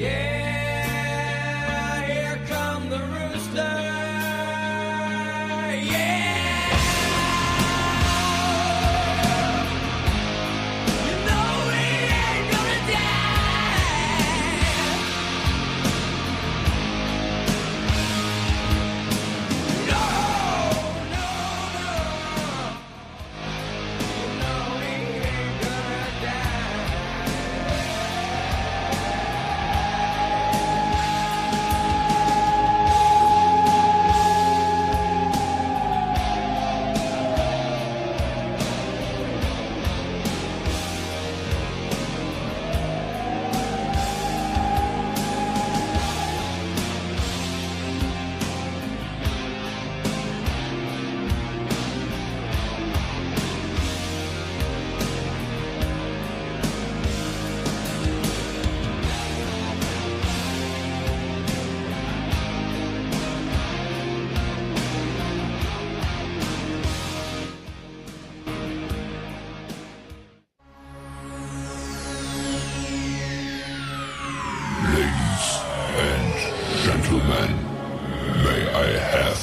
Yeah, here come the rooster. Yeah, you know he ain't gonna die. No, no, no. You know he ain't gonna die. Ladies and gentlemen, may I have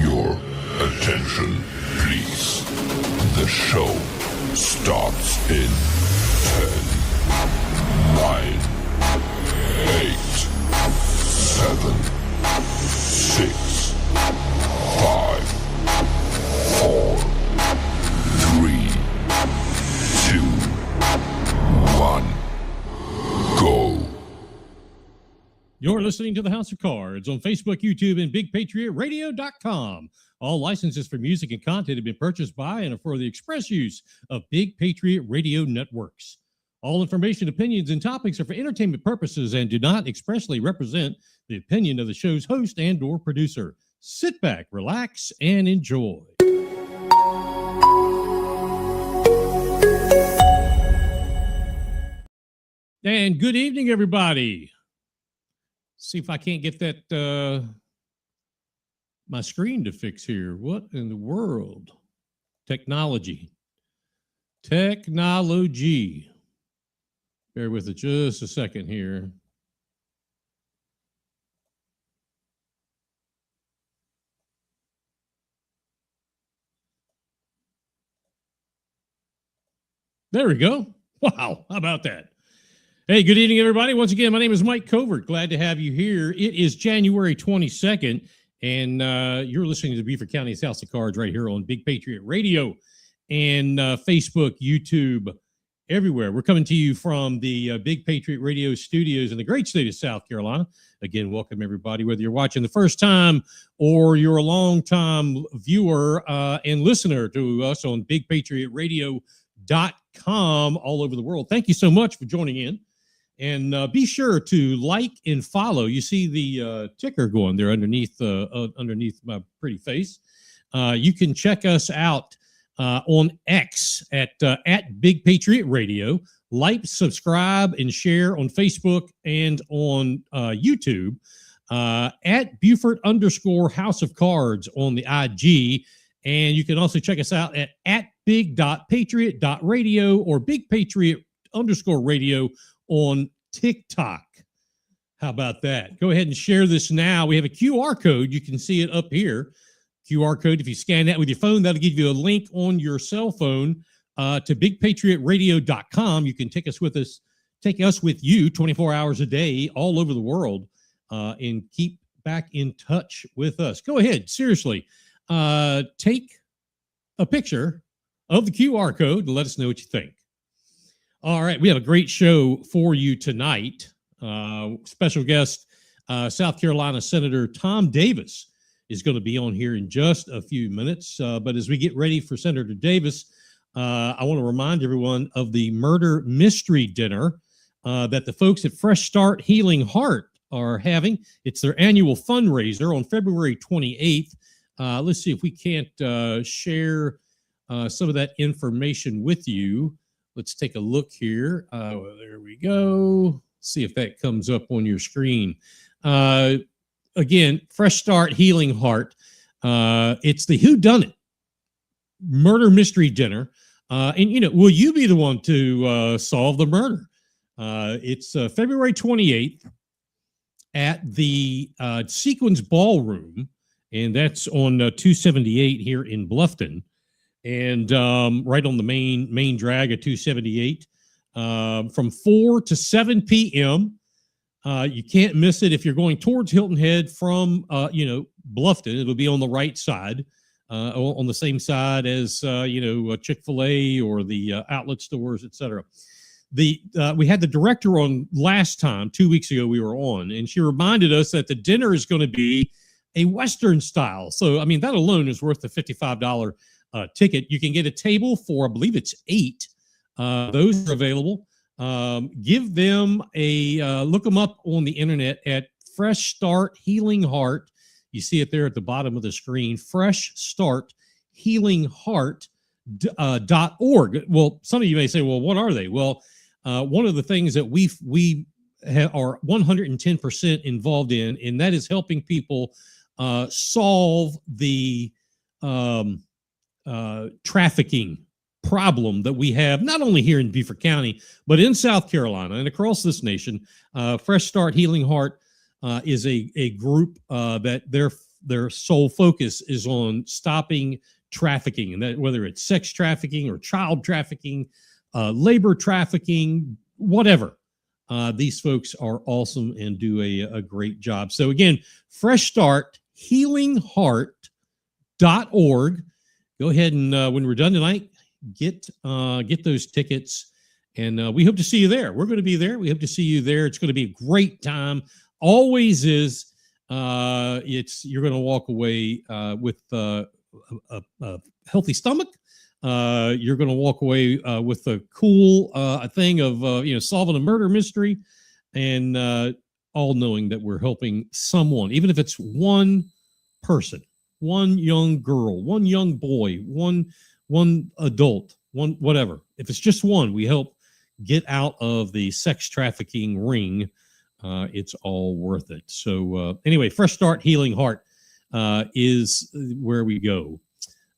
your attention, please? The show starts in 10, 9, 8, 7, 6, 5, 4, 3, 2, 1, go. You're listening to the House of Cards on Facebook, YouTube, and BigPatriotRadio.com. All licenses for music and content have been purchased by and are for the express use of Big Patriot Radio Networks. All information, opinions, and topics are for entertainment purposes and do not expressly represent the opinion of the show's host and/or producer. Sit back, relax, and enjoy. And good evening, everybody. See if I can't get that my screen to fix here. What in the world? Technology. Bear with it just a second here. There we go. Wow, how about that? Hey, good evening, everybody. Once again, my name is Mike Covert. Glad to have you here. It is January 22nd, and you're listening to Beaufort County's House of Cards right here on Big Patriot Radio and Facebook, YouTube, everywhere. We're coming to you from the Big Patriot Radio studios in the great state of South Carolina. Again, welcome, everybody, whether you're watching the first time or you're a long-time viewer and listener to us on BigPatriotRadio.com all over the world. Thank you so much for joining in. And be sure to like and follow. You see the ticker going there underneath my pretty face. You can check us out on X at Big Patriot Radio. Like, subscribe, and share on Facebook and on YouTube at Beaufort_House of Cards on the IG. And you can also check us out at big.patriot.radio or bigpatriot_radio on TikTok. How about that? Go ahead and share this now. We have a QR code. You can see it up here. QR code. If you scan that with your phone, that'll give you a link on your cell phone to bigpatriotradio.com. You can take us with you 24 hours a day all over the world and keep back in touch with us. Go ahead. Seriously. Take a picture of the QR code and let us know what you think. All right, we have a great show for you tonight. Special guest, South Carolina Senator Tom Davis is going to be on here in just a few minutes. But as we get ready for Senator Davis, I want to remind everyone of the murder mystery dinner that the folks at Fresh Start Healing Heart are having. It's their annual fundraiser on February 28th. Let's see if we can't share some of that information with you. Let's take a look here. There we go. See if that comes up on your screen. Again, Fresh Start Healing Heart. It's the whodunit murder mystery dinner. And, will you be the one to solve the murder? It's February 28th at the Sequins Ballroom, and that's on 278 here in Bluffton, and right on the main drag of 278, from 4 to 7 p.m. You can't miss it if you're going towards Hilton Head from Bluffton. It'll be on the right side, on the same side as Chick-fil-A or the outlet stores, etc. We had the director on last time, 2 weeks ago we were on, and she reminded us that the dinner is going to be a Western style. So, I mean, that alone is worth the $55 ticket. You can get a table for, I believe it's 8. Those are available. Give them a look them up on the internet at Fresh Start Healing Heart. You see it there at the bottom of the screen, Fresh Start Healing Heart. .org. Well, some of you may say, well, what are they? Well, one of the things that we are 110% involved in, and that is helping people solve the trafficking problem that we have, not only here in Beaufort County, but in South Carolina and across this nation. Fresh Start Healing Heart is a group that their sole focus is on stopping trafficking, and that whether it's sex trafficking or child trafficking, labor trafficking, whatever. These folks are awesome and do a great job. So again, Fresh Start Healing Heart.org. Go ahead and when we're done tonight, get those tickets, and we hope to see you there. We're going to be there. We hope to see you there. It's going to be a great time. Always is. You're going to walk away with a healthy stomach. You're going to walk away with a cool thing of solving a murder mystery, and all knowing that we're helping someone, even if it's one person, one young girl, one young boy, one adult, one whatever. If it's just one, we help get out of the sex trafficking ring. It's all worth it. So anyway, Fresh Start Healing Heart is where we go.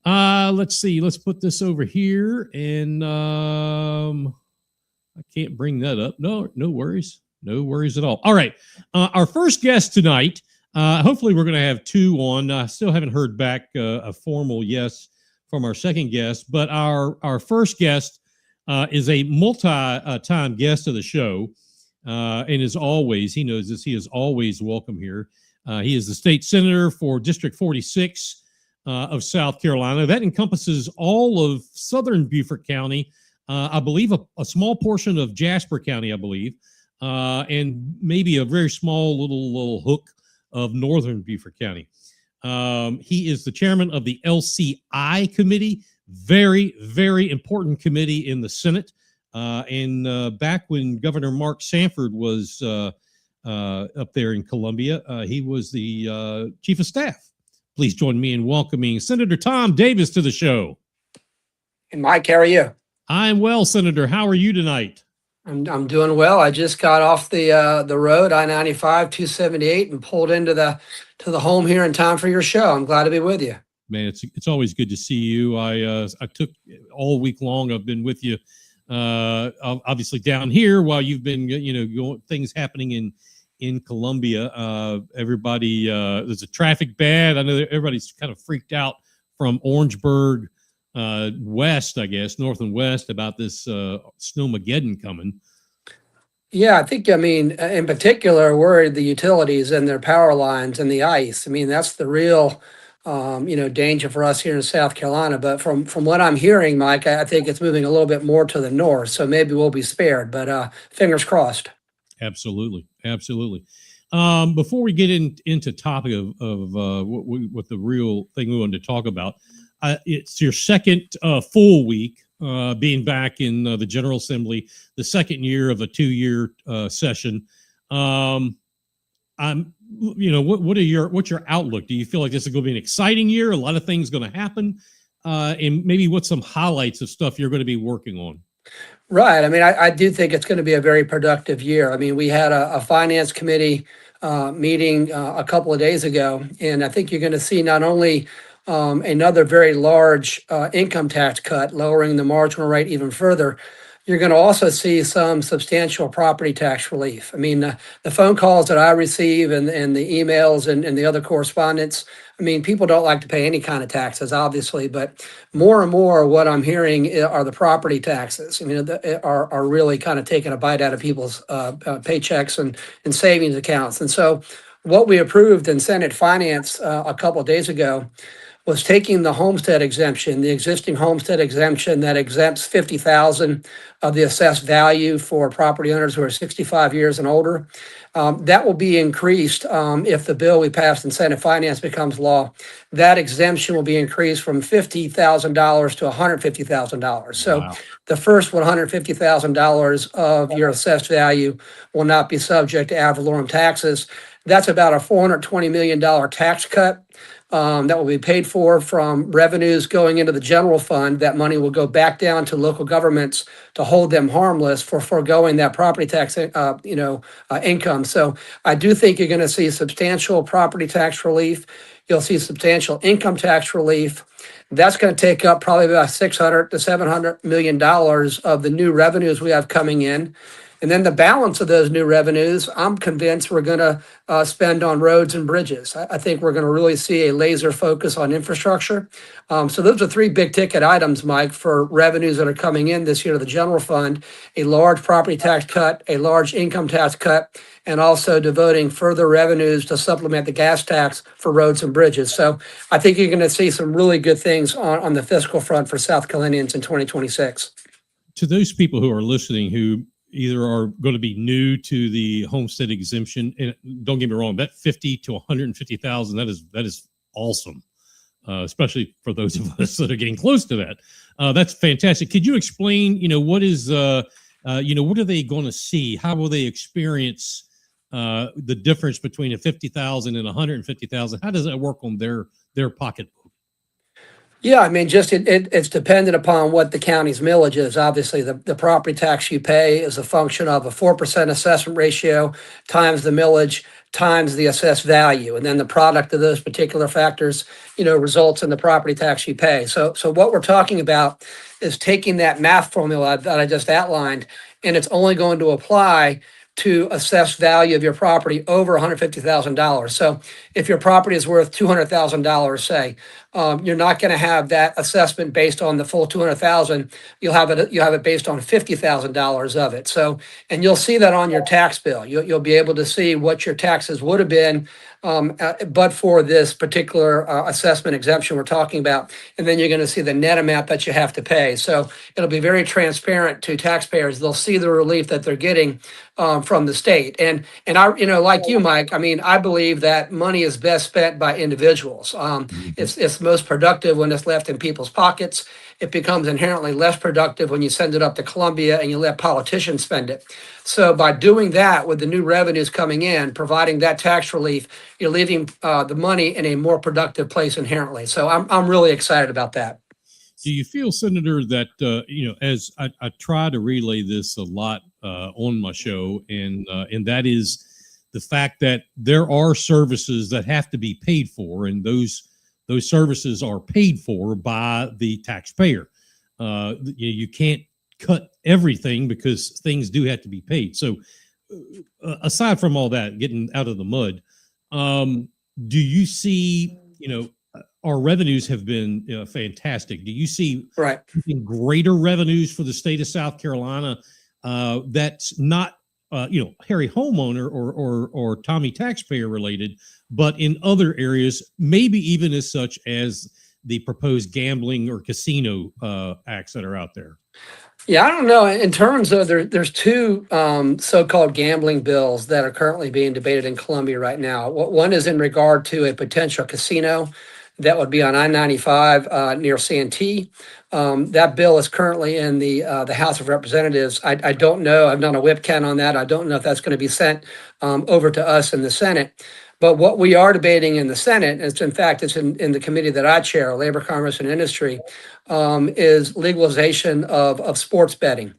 Let's see. Let's put this over here, and I can't bring that up. No worries. No worries at all. All right. Our first guest tonight, hopefully we're going to have 2 on. I still haven't heard back a formal yes from our second guest, but our first guest is a multi-time guest of the show. And as always, he knows this, he is always welcome here. He is the state senator for District 46 of South Carolina. That encompasses all of southern Beaufort County, I believe a small portion of Jasper County, I believe, and maybe a very small little hook of northern Beaufort County. He is the chairman of the LCI committee, very, very important committee in the Senate. And back when Governor Mark Sanford was up there in Columbia, he was the chief of staff. Please join me in welcoming Senator Tom Davis to the show. And Mike, how are you? I'm well, Senator. How are you tonight? I'm doing well. I just got off the road, I-95, 278, and pulled into the home here in time for your show. I'm glad to be with you. Man, it's always good to see you. I took all week long. I've been with you. Obviously down here while you've been, things happening in Columbia. Everybody, there's a traffic bad. I know that everybody's kind of freaked out from Orangeburg west, I guess, north and west about this snowmageddon coming. Yeah, I think, in particular, worried the utilities and their power lines and the ice. That's the real danger for us here in South Carolina. But from what I'm hearing, Mike, I think it's moving a little bit more to the north. So maybe we'll be spared, but fingers crossed. Absolutely. Before we get into topic of what the real thing we wanted to talk about, it's your second full week being back in the General Assembly, the second year of a 2-year session. What's your outlook? Do you feel like this is going to be an exciting year? A lot of things going to happen, and maybe what's some highlights of stuff you're going to be working on? Right. I do think it's going to be a very productive year. We had a finance committee meeting a couple of days ago, and I think you're going to see not only another very large income tax cut, lowering the marginal rate even further. you're going to also see some substantial property tax relief. I mean, the phone calls that I receive and the emails and the other correspondence, I mean, people don't like to pay any kind of taxes, obviously, but more and more what I'm hearing are the property taxes. I mean, are really kind of taking a bite out of people's paychecks and savings accounts. And so what we approved in Senate Finance a couple of days ago was taking the homestead exemption, the existing homestead exemption that exempts 50,000 of the assessed value for property owners who are 65 years and older. That will be increased if the bill we passed in Senate Finance becomes law. That exemption will be increased from $50,000 to $150,000. So Wow. the first $150,000 of your assessed value will not be subject to ad valorem taxes. That's about a $420 million tax cut that will be paid for from revenues going into the general fund. That money will go back down to local governments to hold them harmless for foregoing that property tax, income. So I do think you're going to see substantial property tax relief. You'll see substantial income tax relief. That's going to take up probably about $600 to $700 million of the new revenues we have coming in. And then the balance of those new revenues, I'm convinced we're going to spend on roads and bridges. I think we're going to really see a laser focus on infrastructure. So those are three big ticket items, Mike, for revenues that are coming in this year to the general fund: a large property tax cut, a large income tax cut, and also devoting further revenues to supplement the gas tax for roads and bridges. So I think you're going to see some really good things on the fiscal front for South Carolinians in 2026. To those people who are listening who either are going to be new to the homestead exemption, and don't get me wrong, that 50 to 150,000, that is awesome, especially for those of us that are getting close to that. That's fantastic. Could you explain, what is, what are they going to see? How will they experience the difference between a 50,000 and 150,000? How does that work on their pocketbook? Yeah, I mean, just it's dependent upon what the county's millage is. Obviously, the property tax you pay is a function of a 4% assessment ratio times the millage times the assessed value. And then the product of those particular factors, results in the property tax you pay. So what we're talking about is taking that math formula that I just outlined, and it's only going to apply to assessed value of your property over $150,000. So if your property is worth $200,000, say, you're not going to have that assessment based on the full 200,000. You'll have it based on $50,000 of it. So, and you'll see that on your tax bill. You'll be able to see what your taxes would have been, but for this particular assessment exemption we're talking about. And then you're going to see the net amount that you have to pay. So it'll be very transparent to taxpayers. They'll see the relief that they're getting from the state. And I, like you, Mike, I mean, I believe that money is best spent by individuals. It's most productive when it's left in people's pockets. It becomes inherently less productive when you send it up to Columbia and you let politicians spend it. So by doing that, with the new revenues coming in, providing that tax relief, you're leaving the money in a more productive place inherently. So I'm really excited about that. Do you feel, Senator, that, as I try to relay this a lot on my show, and that is the fact that there are services that have to be paid for, and those services are paid for by the taxpayer. You can't cut everything because things do have to be paid. So aside from all that, getting out of the mud, do you see, our revenues have been fantastic. Do you see greater revenues for the state of South Carolina that's not Harry homeowner or Tommy taxpayer related, but in other areas, maybe even as such as the proposed gambling or casino acts that are out there? Yeah, I don't know. In terms of there's two so-called gambling bills that are currently being debated in Columbia right now. One is in regard to a potential casino that would be on I-95 near Santee. That bill is currently in the House of Representatives. I don't know. I've done a whip count on that. I don't know if that's going to be sent over to us in the Senate. But what we are debating in the Senate, it's in the committee that I chair, Labor, Commerce, and Industry, is legalization of sports betting.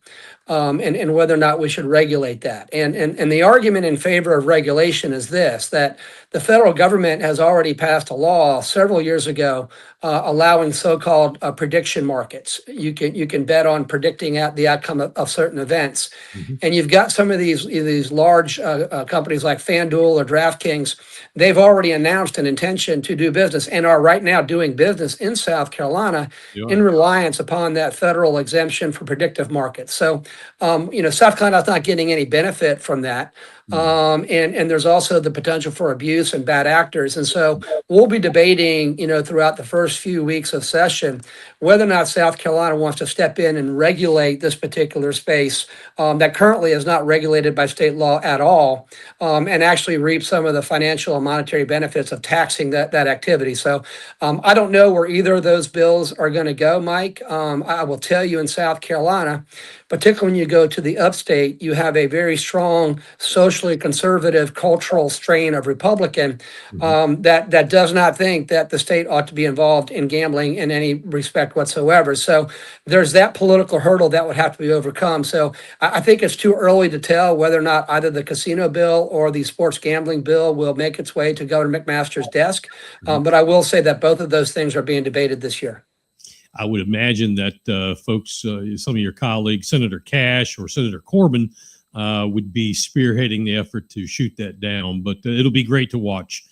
And whether or not we should regulate that. And the argument in favor of regulation is this, that the federal government has already passed a law several years ago allowing so-called prediction markets. You can bet on predicting the outcome of certain events. Mhm. And you've got some of these large companies like FanDuel or DraftKings. They've already announced an intention to do business and are right now doing business in South Carolina You in are. reliance upon that federal exemption for predictive markets. So, South Carolina's not getting any benefit from that. And there's also the potential for abuse and bad actors. And so we'll be debating, throughout the first few weeks of session, whether or not South Carolina wants to step in and regulate this particular space that currently is not regulated by state law at all, and actually reap some of the financial and monetary benefits of taxing that activity. So I don't know where either of those bills are going to go, Mike. I will tell you in South Carolina, particularly when you go to the upstate, you have a very strong socially conservative cultural strain of Republican that does not think that the state ought to be involved in gambling in any respect whatsoever. So there's that political hurdle that would have to be overcome. So I think it's too early to tell whether or not either the casino bill or the sports gambling bill will make its way to Governor McMaster's desk. But I will say that both of those things are being debated this year. I would imagine that folks, some of your colleagues, Senator Cash or Senator Corbin, would be spearheading the effort to shoot that down. But it'll be great to watch.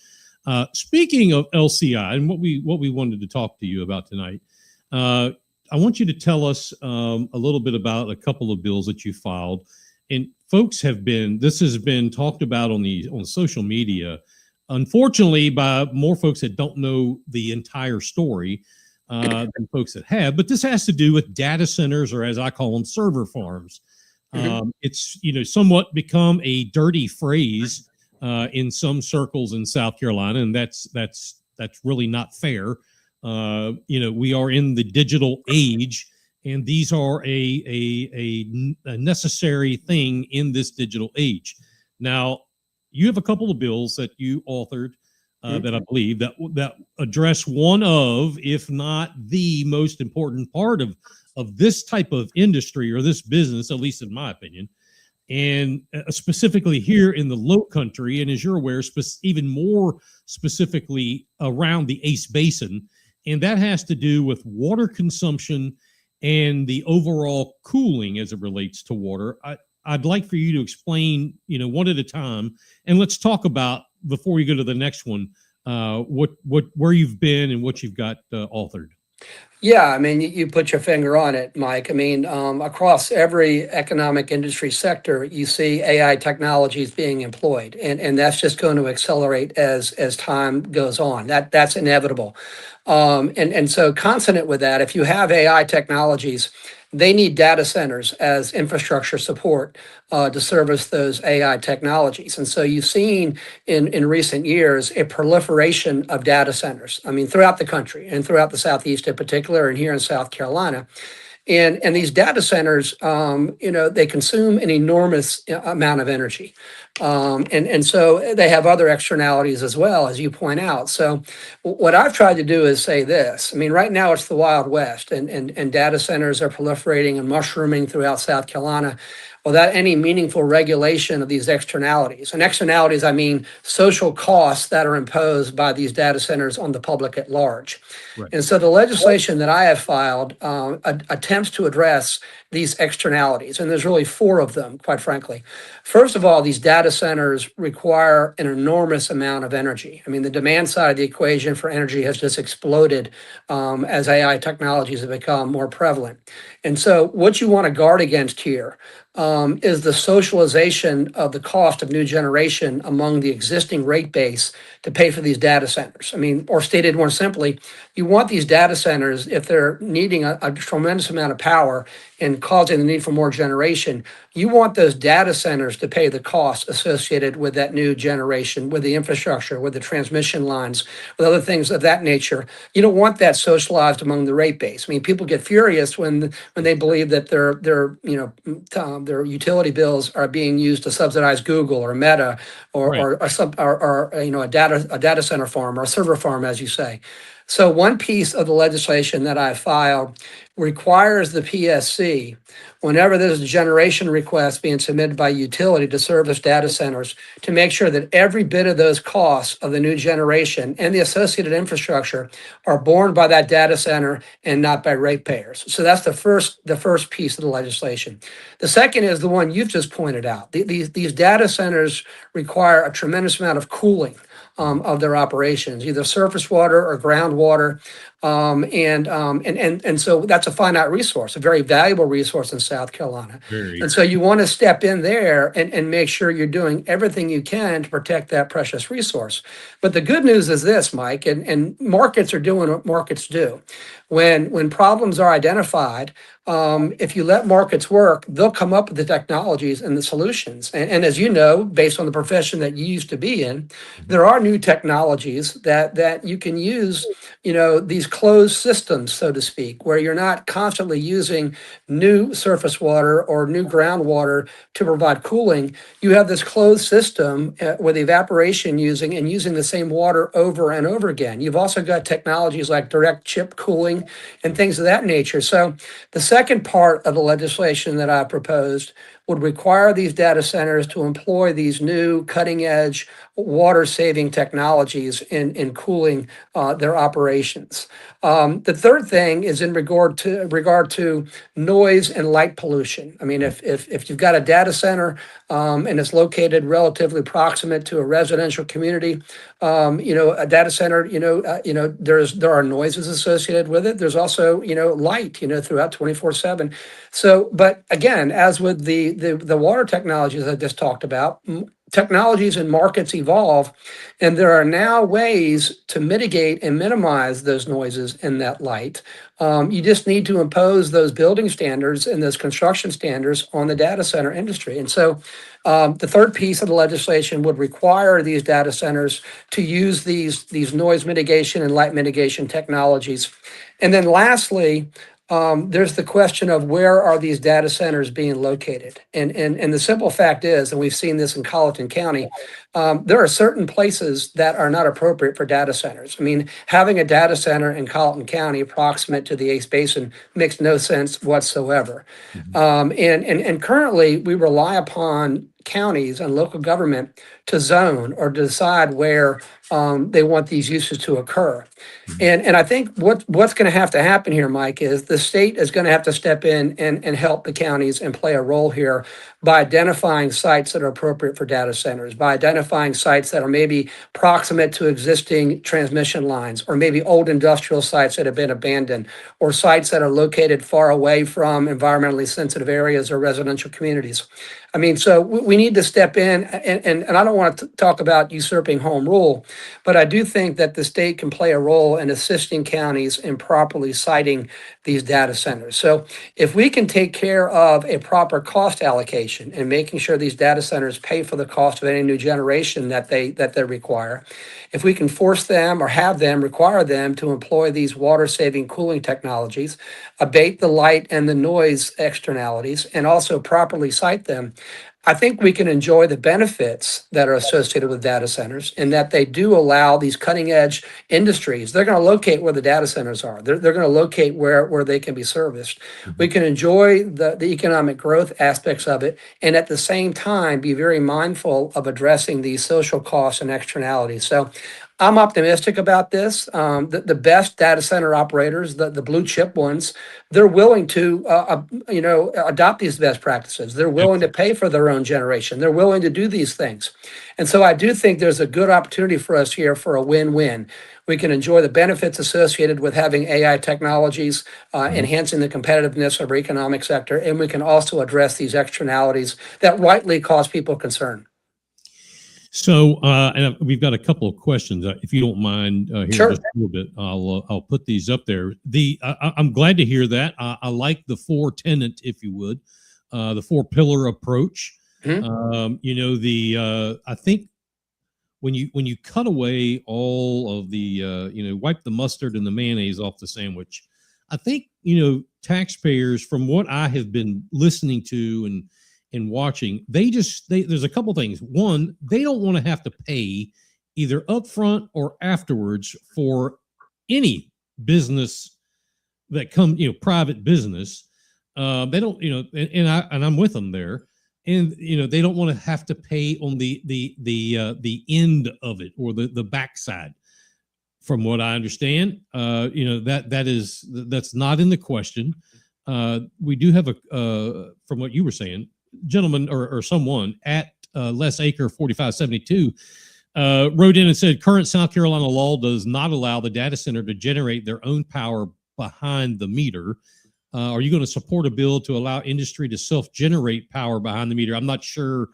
Speaking of LCI and what we wanted to talk to you about tonight, I want you to tell us a little bit about a couple of bills that you filed. And folks this has been talked about on social media, unfortunately, by more folks that don't know the entire story than folks that have. But this has to do with data centers, or as I call them, server farms. It's somewhat become a dirty phrase in some circles in South Carolina, and that's really not fair. We are in the digital age, and these are a necessary thing in this digital age. Now, you have a couple of bills that you authored that I believe that address one of, if not the most important part of this type of industry or this business, at least in my opinion, and specifically here in the Low Country, and as you're aware, even more specifically around the Ace Basin, and that has to do with water consumption and the overall cooling as it relates to water. I'd like for you to explain, one at a time, and let's talk about, before we go to the next one, where you've been and what you've got authored. Yeah, I mean, you put your finger on it, Mike. I mean, across every economic industry sector, you see AI technologies being employed, and that's just going to accelerate as time goes on. That's inevitable. And so consonant with that, if you have AI technologies, they need data centers as infrastructure support to service those AI technologies. And so you've seen in recent years a proliferation of data centers, I mean, throughout the country and throughout the Southeast in particular, and here in South Carolina. And these data centers, they consume an enormous amount of energy. And so they have other externalities as well, as you point out. So what I've tried to do is say this. I mean, right now it's the Wild West, and data centers are proliferating and mushrooming throughout South Carolina without any meaningful regulation of these externalities. And externalities, I mean social costs that are imposed by these data centers on the public at large. Right. And so the legislation that I have filed attempts to address these externalities, and there's really four of them, quite frankly. First of all, these data centers require an enormous amount of energy. I mean, the demand side of the equation for energy has just exploded as AI technologies have become more prevalent. And so what you want to guard against here is the socialization of the cost of new generation among the existing rate base to pay for these data centers. I mean, or stated more simply, you want these data centers, if they're needing a tremendous amount of power and causing the need for more generation, you want those data centers to pay the cost associated with that new generation, with the infrastructure, with the transmission lines, with other things of that nature. You don't want that socialized among the rate base. I mean, people get furious when they believe that their utility bills are being used to subsidize Google or Meta or Right. a data center farm or a server farm, as you say. So one piece of the legislation that I filed requires the PSC, whenever there's a generation request being submitted by utility to service data centers, to make sure that every bit of those costs of the new generation and the associated infrastructure are borne by that data center and not by ratepayers. So that's the first piece of the legislation. The second is the one you've just pointed out. These data centers require a tremendous amount of cooling of their operations, either surface water or groundwater. And so that's a finite resource, a very valuable resource in South Carolina. Very. And so you want to step in there and make sure you're doing everything you can to protect that precious resource. But the good news is this, Mike, and markets are doing what markets do. When problems are identified, if you let markets work, they'll come up with the technologies and the solutions. And as you know, based on the profession that you used to be in, there are new technologies that you can use, these closed systems, so to speak, where you're not constantly using new surface water or new groundwater to provide cooling. You have this closed system with evaporation using the same water over and over again. You've also got technologies like direct chip cooling and things of that nature. So the second part of the legislation that I proposed would require these data centers to employ these new cutting edge water saving technologies in cooling their operations. The third thing is in regard to noise and light pollution. I mean, if you've got a data center and it's located relatively proximate to a residential community, a data center, there are noises associated with it. There's also, light, throughout 24/7. So, but again, as with the water technologies I just talked about, technologies and markets evolve, and there are now ways to mitigate and minimize those noises and that light. You just need to impose those building standards and those construction standards on the data center industry. And so the third piece of the legislation would require these data centers to use these noise mitigation and light mitigation technologies. And then lastly, there's the question of where are these data centers being located? And the simple fact is, and we've seen this in Colleton County, there are certain places that are not appropriate for data centers. I mean, having a data center in Colleton County proximate to the Ace Basin makes no sense whatsoever. And currently we rely upon counties and local government to zone or decide where they want these uses to occur. And I think what's going to happen here, Mike, is the state is going to have to step in and help the counties and play a role here by identifying sites that are appropriate for data centers, by identifying sites that are maybe proximate to existing transmission lines, or maybe old industrial sites that have been abandoned, or sites that are located far away from environmentally sensitive areas or residential communities. I mean, so we need to step in, and I don't want to talk about usurping home rule, but I do think that the state can play a role in assisting counties in properly siting these data centers. So if we can take care of a proper cost allocation and making sure these data centers pay for the cost of any new generation that they require, if we can force them or have them require them to employ these water saving cooling technologies, abate the light and the noise externalities, and also properly site them, I think we can enjoy the benefits that are associated with data centers in that they do allow these cutting edge industries. They're going to locate where the data centers are. They're going to locate where they can be serviced. We can enjoy the economic growth aspects of it, and at the same time be very mindful of addressing these social costs and externalities. So I'm optimistic about this. The best data center operators, the blue chip ones, they're willing to, adopt these best practices. They're willing to pay for their own generation. They're willing to do these things. And so I do think there's a good opportunity for us here for a win-win. We can enjoy the benefits associated with having AI technologies, enhancing the competitiveness of our economic sector, and we can also address these externalities that rightly cause people concern. So, and we've got a couple of questions. If you don't mind, here Sure. just a little bit, I'll put these up there. I'm glad to hear that. I like the four tenant, if you would, the 4-pillar approach. Mhm. I think when you cut away all of the, wipe the mustard and the mayonnaise off the sandwich, I think taxpayers, from what I have been listening to and watching, there's a couple things. One, they don't want to have to pay either upfront or afterwards for any business that come, private business, they don't, and I'm with them there, and they don't want to have to pay on the end of it or the backside. From what I understand, that's not in the question. We do have from what you were saying, gentleman or someone at Les Acre 4572 wrote in and said, current South Carolina law does not allow the data center to generate their own power behind the meter. Are you going to support a bill to allow industry to self-generate power behind the meter? I'm not sure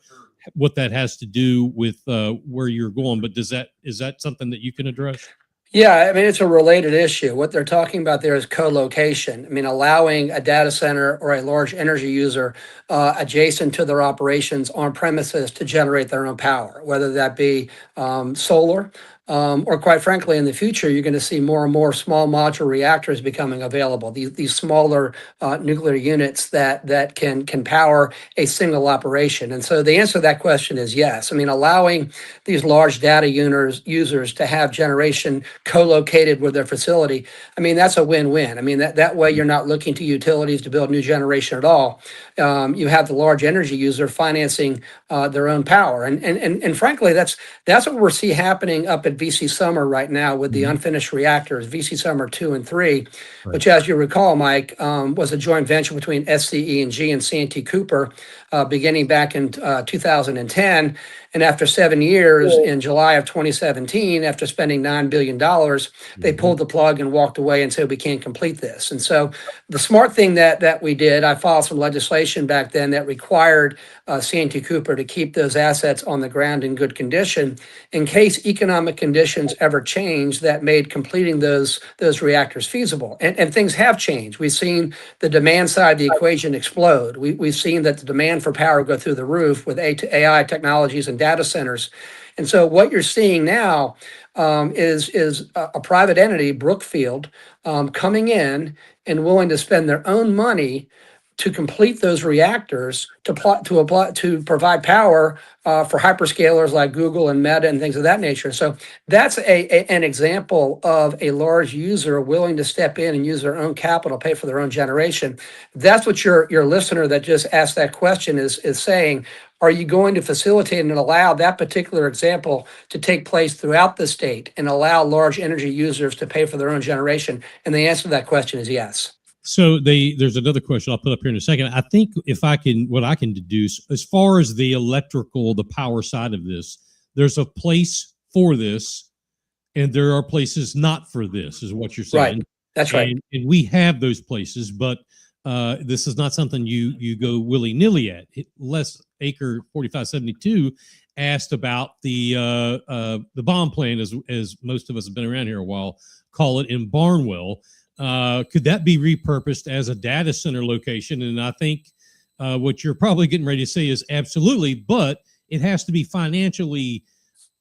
what that has to do with where you're going, but is that something that you can address? Yeah, I mean, it's a related issue. What they're talking about there is co-location. I mean, allowing a data center or a large energy user adjacent to their operations on premises to generate their own power, whether that be solar, or quite frankly, in the future, you're going to see more and more small modular reactors becoming available. These smaller nuclear units that can power a single operation. And so the answer to that question is yes. I mean, allowing these large data users to have generation co-located with their facility, I mean, that's a win-win. I mean, that way you're not looking to utilities to build new generation at all. You have the large energy user financing their own power. And frankly, that's what we're seeing happening up at VC Summer right now with the unfinished reactors, VC Summer 2 and 3, which, as you recall, Mike, was a joint venture between SCE&G and Santee Cooper beginning back in 2010. And after 7 years, in July of 2017, after spending $9 billion, they pulled the plug and walked away and said, we can't complete this. And so the smart thing that we did, I filed some legislation back then that required Santee Cooper to keep those assets on the ground in good condition in case economic conditions ever change that made completing those reactors feasible. And things have changed. We've seen the demand side of the equation explode. We've seen that the demand for power go through the roof with AI technologies and data centers. And so what you're seeing now is a private entity, Brookfield, coming in and willing to spend their own money to complete those reactors to provide power for hyperscalers like Google and Meta and things of that nature. So that's an example of a large user willing to step in and use their own capital, pay for their own generation. That's what your listener that just asked that question is saying. Are you going to facilitate and allow that particular example to take place throughout the state and allow large energy users to pay for their own generation? And the answer to that question is yes. So there's another question I'll put up here in a second. I think what I can deduce as far as the the power side of this, there's a place for this and there are places not for this, is what you're saying. Right. That's right. And we have those places, but this is not something you go willy-nilly at. Les Acre 4572 asked about the bomb plan, as most of us have been around here a while, call it in Barnwell. Could that be repurposed as a data center location? And I think what you're probably getting ready to say is absolutely, but it has to be financially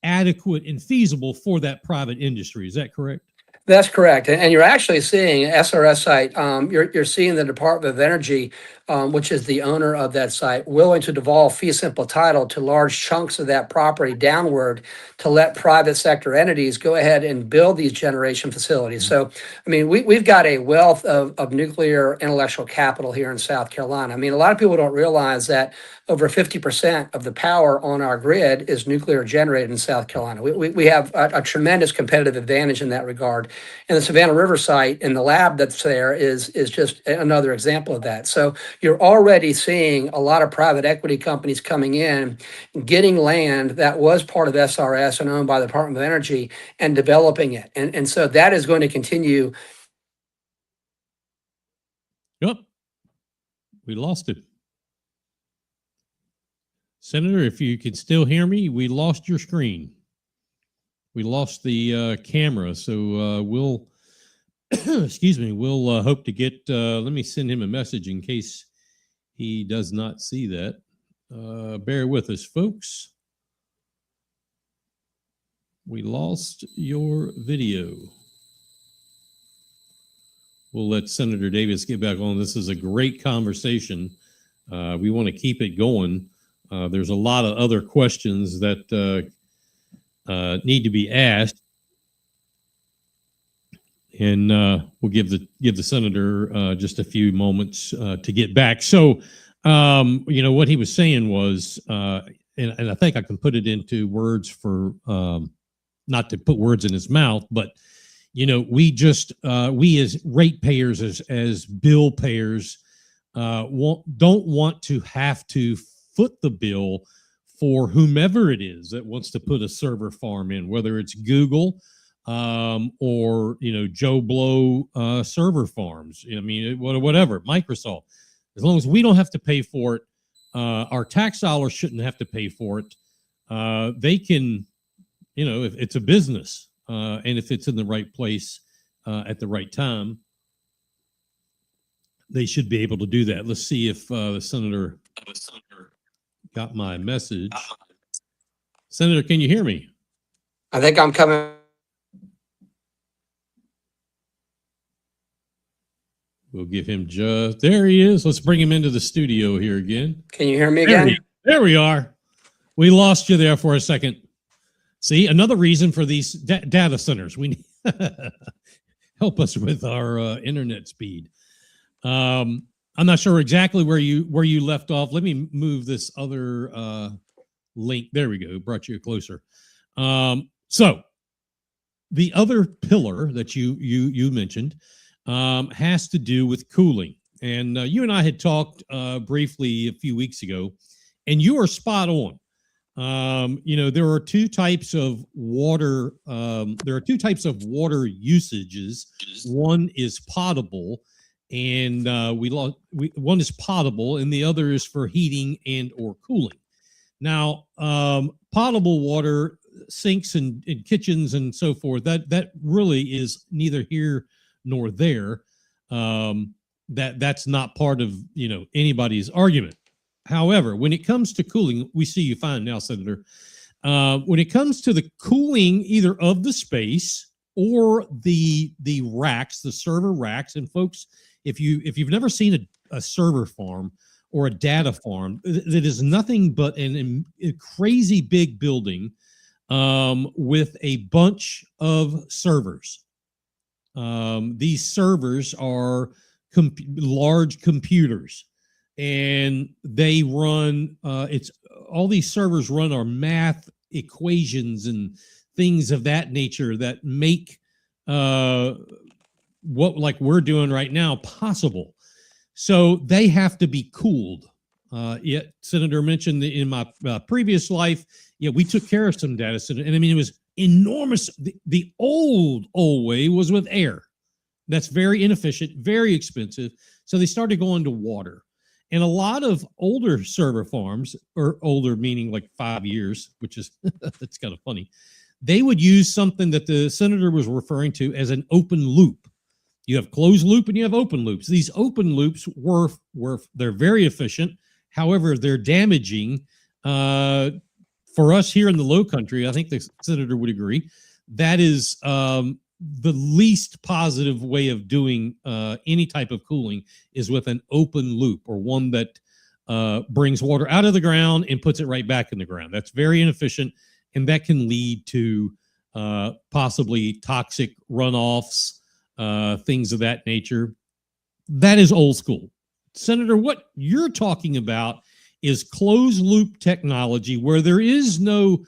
adequate and feasible for that private industry. Is that correct? That's correct. And you're actually seeing SRS site, you're seeing the Department of Energy, which is the owner of that site, willing to devolve fee simple title to large chunks of that property downward to let private sector entities go ahead and build these generation facilities. So, I mean, we've got a wealth of nuclear intellectual capital here in South Carolina. I mean, a lot of people don't realize that over 50% of the power on our grid is nuclear generated in South Carolina. We have a tremendous competitive advantage in that regard. And the Savannah River site and the lab that's there is just another example of that. So you're already seeing a lot of private equity companies coming in, getting land that was part of SRS and owned by the Department of Energy and developing it. And so that is going to continue. Yep. We lost it. Senator, if you can still hear me, we lost your screen. We lost the camera, so we'll, excuse me, we'll hope to get, let me send him a message in case he does not see that. Bear with us, folks. We lost your video. We'll let Senator Davis get back on. This is a great conversation. We want to keep it going. There's a lot of other questions that need to be asked. and we'll give the senator just a few moments to get back. So, what he was saying was, and I think I can put it into words for not to put words in his mouth, but we as ratepayers, as bill payers, don't want to have to foot the bill for whomever it is that wants to put a server farm in, whether it's Google or Joe Blow server farms. I mean, whatever, Microsoft. As long as we don't have to pay for it, our tax dollars shouldn't have to pay for it. They can, if it's a business and if it's in the right place at the right time, they should be able to do that. Let's see if the senator got my message. Senator, can you hear me? I think I'm coming. We'll give him there he is. Let's bring him into the studio here again. Can you hear me again? There we are. We lost you there for a second. See, another reason for these data centers. We need help us with our internet speed. I'm not sure exactly where you left off. Let me move this other link. There we go. Brought you closer. So the other pillar that you mentioned has to do with cooling, and you and I had talked briefly a few weeks ago, and you are spot on. There are two types of water. There are two types of water usages. One is potable, and one is potable, and the other is for heating and or cooling. Now, potable water, sinks and kitchens and so forth, that really is neither here nor there. That's not part of anybody's argument. However, when it comes to cooling, we see you fine now, Senator. When it comes to the cooling, either of the space or the racks, the server racks, and folks, if you've never seen a server farm or a data farm, that is nothing but a crazy big building with a bunch of servers. These servers are large computers, and they run. All these servers run our math equations and things of that nature that make what like we're doing right now possible. So they have to be cooled. Yet Senator mentioned that in my previous life, we took care of some data center, and I mean it was enormous. The old way was with air. That's very inefficient, very expensive. So they started going to water. And a lot of older server farms, or older meaning like 5 years, which is that's kind of funny, they would use something that the senator was referring to as an open loop. You have closed loop and you have open loops. These open loops they're very efficient. However, they're damaging. For us here in the Low Country, I think the senator would agree, that is the least positive way of doing any type of cooling is with an open loop, or one that brings water out of the ground and puts it right back in the ground. That's very inefficient, and that can lead to possibly toxic runoffs, things of that nature. That is old school. Senator, what you're talking about is closed loop technology, where there is no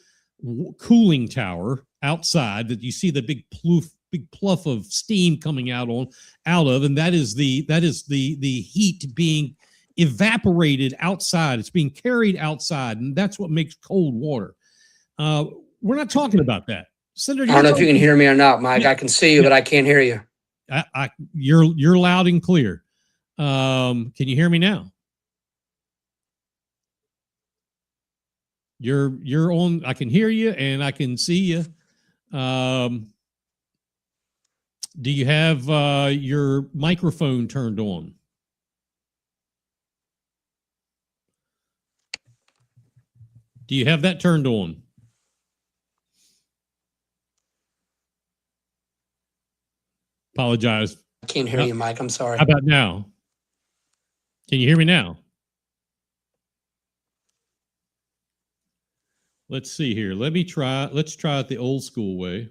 cooling tower outside that you see the big pluff of steam coming out of, and that is the heat being evaporated outside. It's being carried outside, and that's what makes cold water. We're not talking about that, Senator. I don't know if you can hear me or not, Mike. I can see you, but I can't hear you. You're loud and clear. Can you hear me now? You're on. I can hear you and I can see you. Do you have your microphone turned on? Do you have that turned on? Apologize. I can't hear you, Mike. I'm sorry. How about now? Can you hear me now? Let's see here. Let's try it the old school way.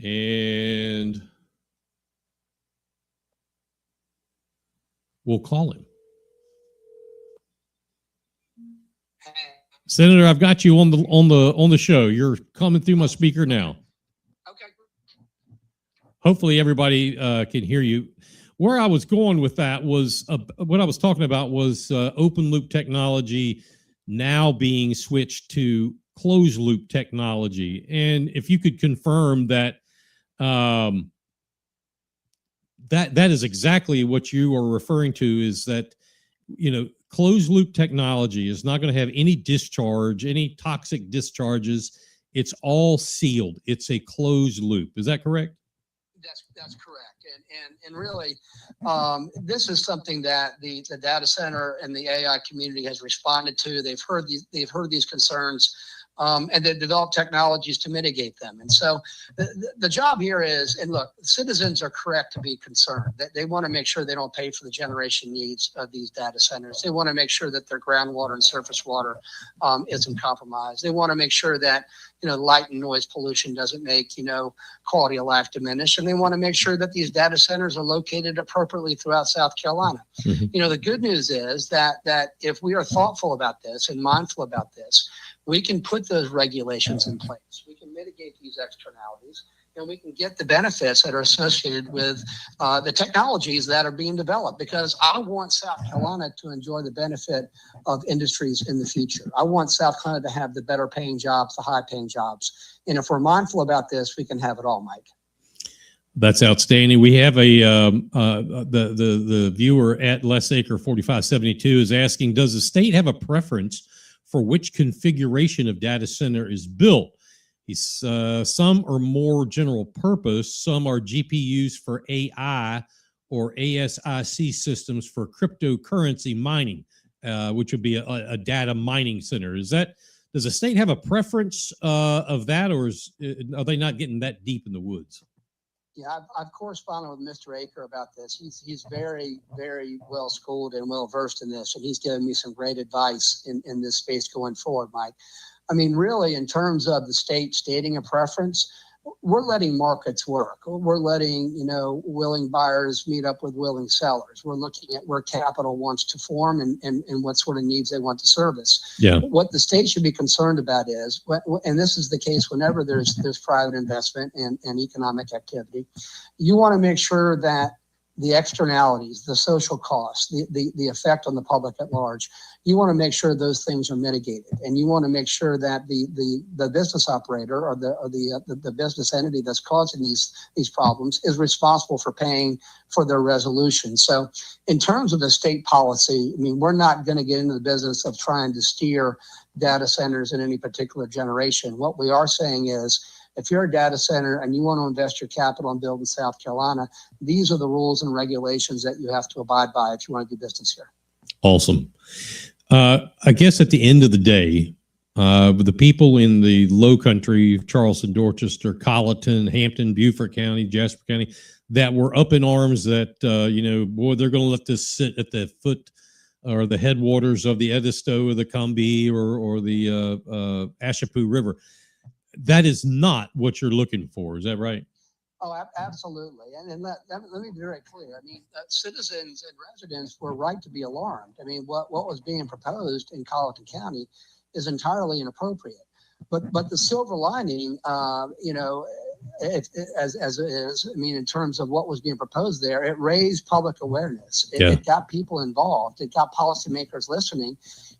and we'll call him. Senator, I've got you on the show. You're coming through my speaker now. Okay. Hopefully everybody can hear you. Where I was going with that was what I was talking about was open loop technology now being switched to closed loop technology. And if you could confirm that that is exactly what you are referring to, is that, you know, closed loop technology is not going to have any discharge, any toxic discharges. It's all sealed. It's a closed loop. Is that correct? That's correct. And really, this is something that the data center and the AI community has responded to. They've heard these concerns, and they've developed technologies to mitigate them. And so the job here is, and look, citizens are correct to be concerned. They want to make sure they don't pay for the generation needs of these data centers. They want to make sure that their groundwater and surface water isn't compromised. They want to make sure that, you know, light and noise pollution doesn't make, you know, quality of life diminish. And they want to make sure that these data centers are located appropriately throughout South Carolina. Mm-hmm. You know, the good news is that if we are thoughtful about this and mindful about this, we can put those regulations in place. We can mitigate these externalities, and we can get the benefits that are associated with the technologies that are being developed, because I want South Carolina to enjoy the benefit of industries in the future. I want South Carolina to have the better paying jobs, the high paying jobs. And if we're mindful about this, we can have it all, Mike. That's outstanding. We have the viewer at Les Acre 4572 is asking, does the state have a preference for which configuration of data center is built? Some are more general purpose, some are GPUs for AI or ASIC systems for cryptocurrency mining, which would be a data mining center. Does the state have a preference of that, or are they not getting that deep in the woods? Yeah, I've corresponded with Mr. Acre about this. He's very, very well schooled and well versed in this, and he's given me some great advice in this space going forward, Mike. I mean, really, in terms of the state stating a preference, we're letting markets work. We're letting, you know, willing buyers meet up with willing sellers. We're looking at where capital wants to form and what sort of needs they want to service. Yeah. What the state should be concerned about is, and this is the case whenever there's private investment and economic activity, you want to make sure that the externalities, the social costs, the effect on the public at large, you want to make sure those things are mitigated, and you want to make sure that the business operator or the business entity that's causing these problems is responsible for paying for their resolution. So, in terms of the state policy, I mean, we're not going to get into the business of trying to steer data centers in any particular generation. What we are saying is, if you're a data center and you want to invest your capital and build in South Carolina, these are the rules and regulations that you have to abide by if you want to do business here. Awesome. I guess at the end of the day, the people in the Low Country, Charleston, Dorchester, Colleton, Hampton, Beaufort County, Jasper County, that were up in arms that, you know, boy, they're going to let this sit at the foot or the headwaters of the Edisto or the Combahee or the Ashepoo River. That is not what you're looking for. Is that right? Oh, absolutely. And let me be very clear. I mean, citizens and residents were right to be alarmed. I mean, what was being proposed in Colleton County is entirely inappropriate. But the silver lining, you know, as it is, I mean, in terms of what was being proposed there, it raised public awareness. It got people involved. It got policymakers listening,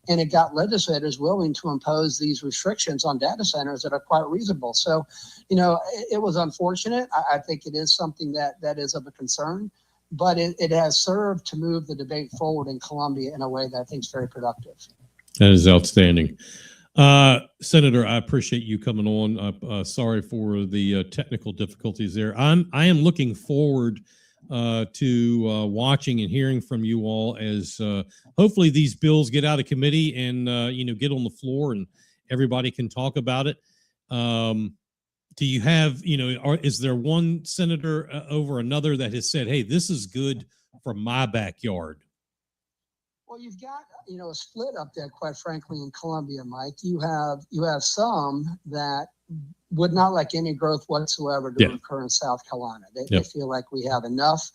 and it got legislators willing to impose these restrictions on data centers that are quite reasonable. So, you know, it was unfortunate. I think it is something that is of a concern, but it has served to move the debate forward in Columbia in a way that I think is very productive. That is outstanding. Senator, I appreciate you coming on. Sorry for the technical difficulties there. I am looking forward to watching and hearing from you all as hopefully these bills get out of committee and you know, get on the floor and everybody can talk about it. Do you have, you know, is there one senator over another that has said, hey, this is good for my backyard? Well, you've got, you know, a split up there, quite frankly, in Columbia, Mike. You have some that would not like any growth whatsoever to occur in South Carolina. They feel like we have enough.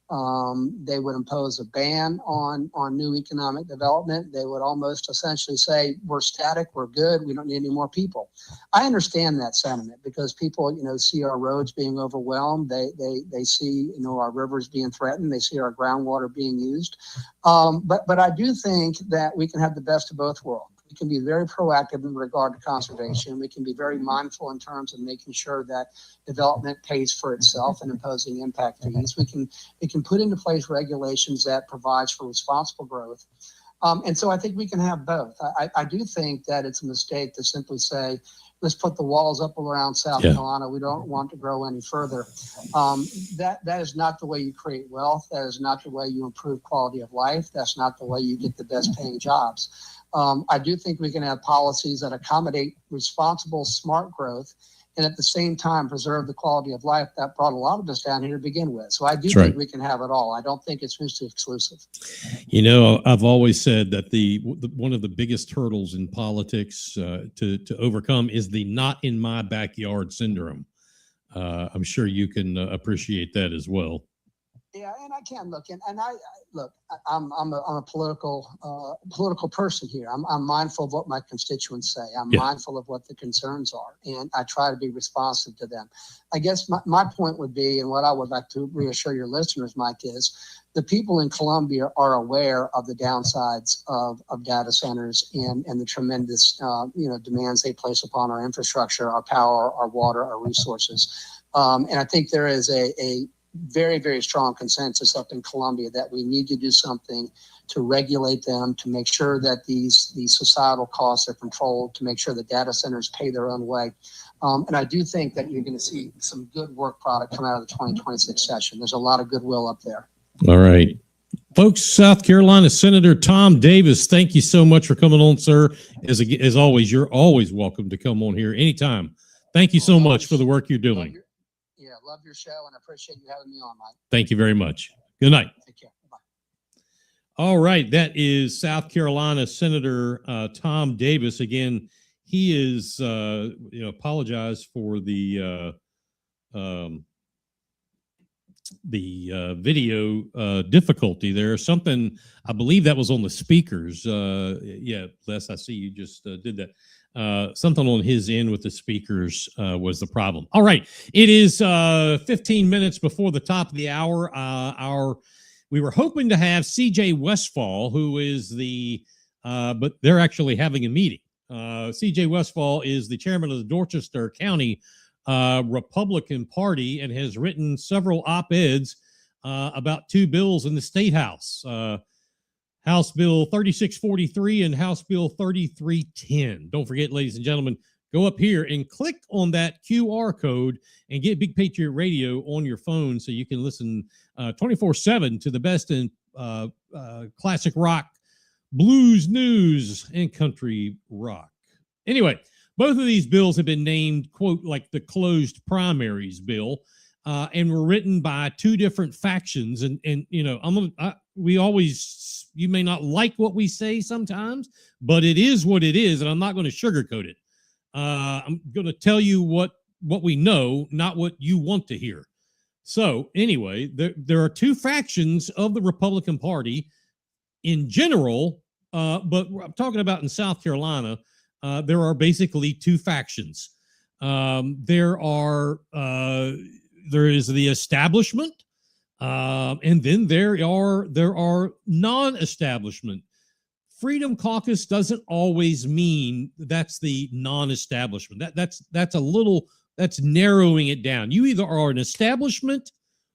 They would impose a ban on new economic development. They would almost essentially say, we're static, we're good, we don't need any more people. I understand that sentiment because people, see our roads being overwhelmed. They see, our rivers being threatened. They see our groundwater being used. But I do think that we can have the best of both worlds. We can be very proactive in regard to conservation. We can be very mindful in terms of making sure that development pays for itself and imposing impact fees. We can put into place regulations that provides for responsible growth. And so I think we can have both. I do think that it's a mistake to simply say, let's put the walls up around South Carolina. We don't want to grow any further. That is not the way you create wealth. That is not the way you improve quality of life. That's not the way you get the best paying jobs. I do think we can have policies that accommodate responsible, smart growth, and at the same time preserve the quality of life that brought a lot of us down here to begin with. So I do think we can have it all. I don't think it's mutually exclusive. I've always said that the one of the biggest hurdles in politics to overcome is the not in my backyard syndrome. I'm sure you can appreciate that as well. Yeah, and I can look, and I'm a political person here. I'm mindful of what my constituents say. I'm mindful of what the concerns are, and I try to be responsive to them. I guess my point would be, and what I would like to reassure your listeners, Mike, is the people in Columbia are aware of the downsides of data centers and the tremendous demands they place upon our infrastructure, our power, our water, our resources. And I think there is a very, very strong consensus up in Columbia that we need to do something to regulate them, to make sure that these societal costs are controlled, to make sure that data centers pay their own way. And I do think that you're going to see some good work product come out of the 2026 session. There's a lot of goodwill up there. All right. Folks, South Carolina Senator Tom Davis, thank you so much for coming on, sir. As always, you're always welcome to come on here anytime. Thank you so much for the work you're doing. Love your show, and I appreciate you having me on, Mike. Thank you very much. Good night. Take care. Bye. All right. That is South Carolina Senator Tom Davis. Again, he is, apologize for the video difficulty there. Something, I believe that was on the speakers. Les, I see you just did that. Something on his end with the speakers was the problem. All right. It is 15 minutes before the top of the hour. We were hoping to have CJ Westfall, who is but they're actually having a meeting. CJ Westfall is the chairman of the Dorchester County Republican Party and has written several op-eds about two bills in the State House. House Bill 3643 and House Bill 3310. Don't forget, ladies and gentlemen, go up here and click on that QR code and get Big Patriot Radio on your phone so you can listen 24/7 to the best in classic rock, blues, news, and country rock. Anyway, both of these bills have been named, quote, like the closed primaries bill, and were written by two different factions. And you may not like what we say sometimes, but it is what it is, and I'm not going to sugarcoat it. I'm going to tell you what we know, not what you want to hear. So anyway, there are two factions of the Republican Party in general, but I'm talking about in South Carolina. There are basically two factions. There is the establishment. And then there are non-establishment. Freedom Caucus doesn't always mean that's the non-establishment. That's narrowing it down. You either are an establishment,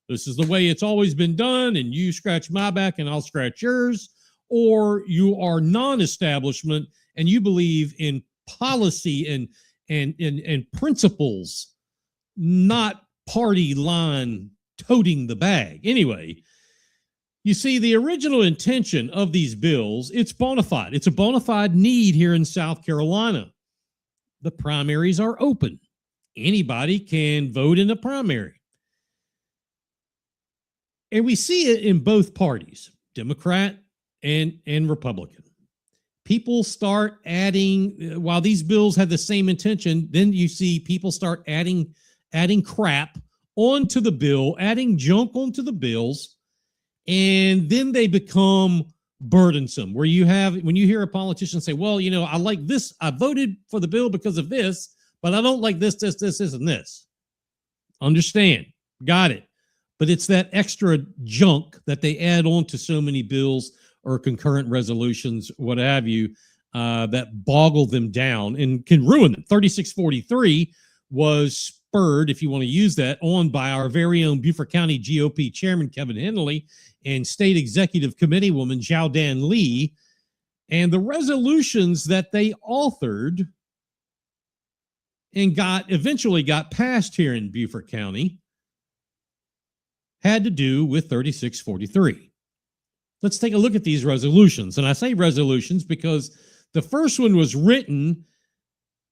this is the way it's always been done, and you scratch my back and I'll scratch yours, or you are non-establishment and you believe in policy and principles, not party line toting the bag. Anyway, you see, the original intention of these bills, it's bona fide. It's a bona fide need here in South Carolina. The primaries are open. Anybody can vote in a primary. And we see it in both parties, Democrat and Republican. people start adding, while these bills have the same intention, then you see people start adding crap onto the bill, adding junk onto the bills, and then they become burdensome. Where you have, when you hear a politician say, well, you know, I like this, I voted for the bill because of this, but I don't like this, and this. Understand. Got it. But it's that extra junk that they add on to so many bills or concurrent resolutions, what have you, that boggle them down and can ruin them. 3643 was spurred, if you want to use that, on by our very own Beaufort County GOP Chairman Kevin Henley and State Executive Committee woman Zhao Dan Lee. And the resolutions that they authored and eventually got passed here in Beaufort County had to do with 3643. Let's take a look at these resolutions. And I say resolutions because the first one was written,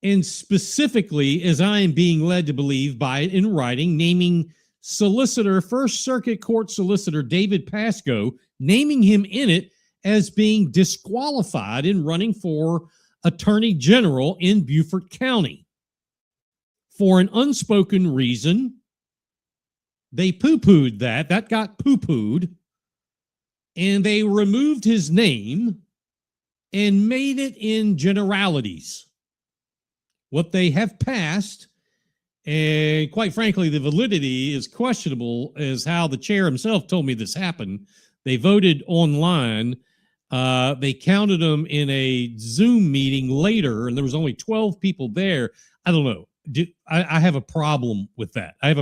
and specifically, as I am being led to believe by it in writing, naming First Circuit Court Solicitor David Pasco, naming him in it as being disqualified in running for Attorney General in Beaufort County. For an unspoken reason, they poo-pooed that. That got poo-pooed. And they removed his name and made it in generalities. What they have passed, and quite frankly, the validity is questionable, as how the chair himself told me this happened. They voted online. They counted them in a Zoom meeting later, and there was only 12 people there. I don't know. I have a problem with that. I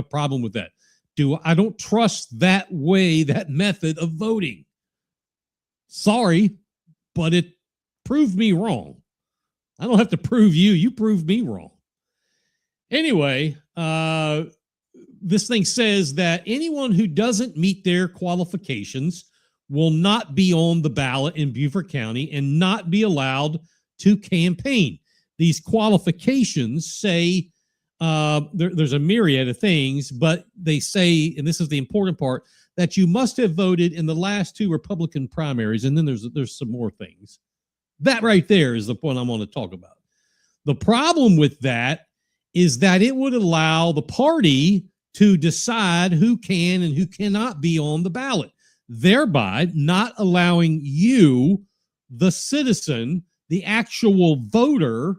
don't trust that way, that method of voting. Sorry, but it proved me wrong. I don't have to prove you. You proved me wrong. Anyway, this thing says that anyone who doesn't meet their qualifications will not be on the ballot in Beaufort County and not be allowed to campaign. These qualifications say, there's a myriad of things, but they say, and this is the important part, that you must have voted in the last two Republican primaries, and then there's some more things. That right there is the point I'm going to talk about. The problem with that is that it would allow the party to decide who can and who cannot be on the ballot, thereby not allowing you, the citizen, the actual voter,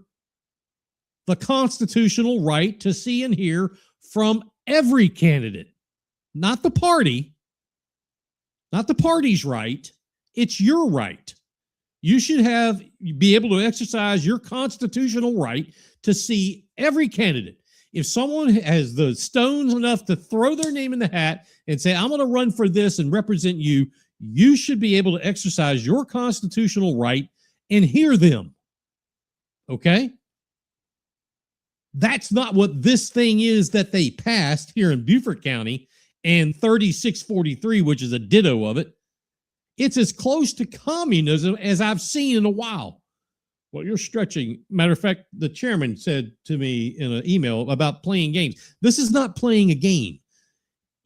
the constitutional right to see and hear from every candidate, not the party, not the party's right. It's your right. You should be able to exercise your constitutional right to see every candidate. If someone has the stones enough to throw their name in the hat and say, I'm going to run for this and represent you, you should be able to exercise your constitutional right and hear them. Okay? That's not what this thing is that they passed here in Beaufort County, and 3643, which is a ditto of it. It's as close to communism as I've seen in a while. Well, you're stretching. Matter of fact, the chairman said to me in an email about playing games. This is not playing a game.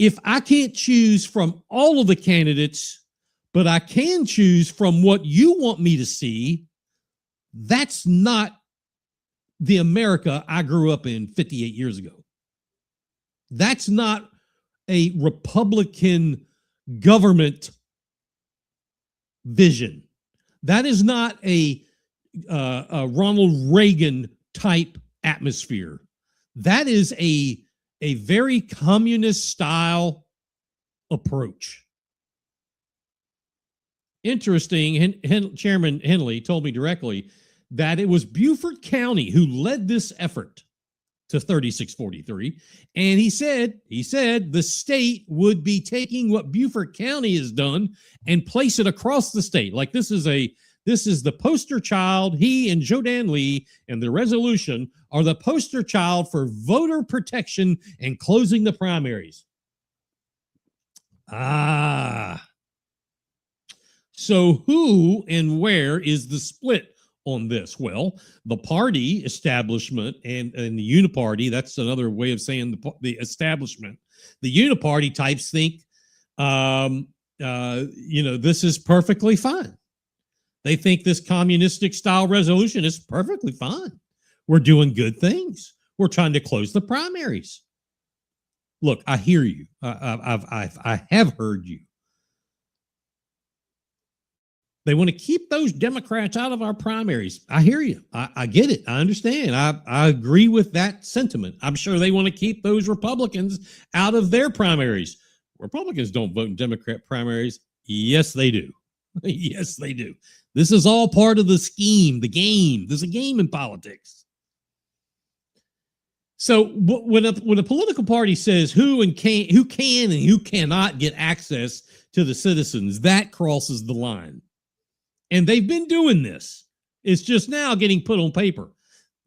If I can't choose from all of the candidates, but I can choose from what you want me to see, that's not the America I grew up in 58 years ago. That's not a Republican government vision. That is not a Ronald Reagan type atmosphere. That is a very communist style approach. Interesting. Chairman Henley told me directly that it was Beaufort County who led this effort to 3643. And he said the state would be taking what Beaufort County has done and place it across the state. Like this is the poster child. He and Zhao Dan Lee and the resolution are the poster child for voter protection and closing the primaries. So who and where is the split on this? Well, the party establishment and the uniparty, that's another way of saying the establishment. The uniparty types think, this is perfectly fine. They think this communistic style resolution is perfectly fine. We're doing good things. We're trying to close the primaries. Look, I hear you. I have heard you. They want to keep those Democrats out of our primaries. I hear you. I get it. I understand. I agree with that sentiment. I'm sure they want to keep those Republicans out of their primaries. Republicans don't vote in Democrat primaries. Yes, they do. Yes, they do. This is all part of the scheme, the game. There's a game in politics. So when a political party says who can and who cannot get access to the citizens, that crosses the line. And they've been doing this. It's just now getting put on paper.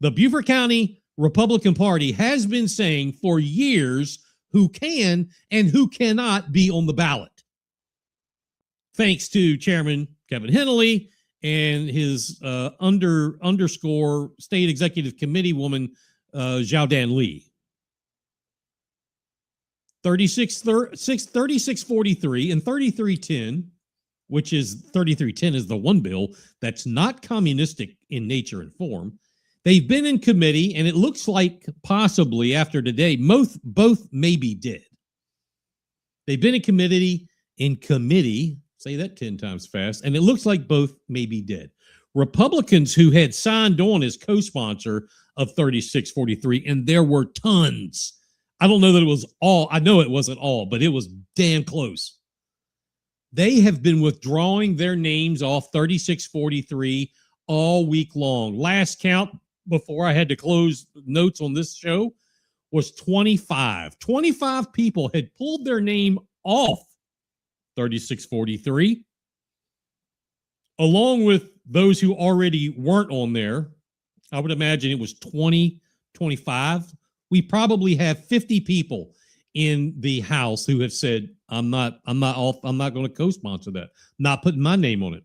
The Beaufort County Republican Party has been saying for years who can and who cannot be on the ballot. Thanks to Chairman Kevin Hennelly and his underscore State Executive Committee woman, Xiaodan Li. 3643 and 3310, which is 3310 is the one bill that's not communistic in nature and form. They've been in committee, and it looks like possibly after today, both may be dead. They've been in committee, say that 10 times fast, and it looks like both may be dead. Republicans who had signed on as co-sponsor of 3643, and there were tons. I don't know that it was all. I know it wasn't all, but it was damn close. They have been withdrawing their names off 3643 all week long. Last count before I had to close notes on this show was 25. 25 people had pulled their name off 3643, along with those who already weren't on there. I would imagine it was 20, 25. We probably have 50 people in the House who have said, I'm not going to co-sponsor that. Not putting my name on it.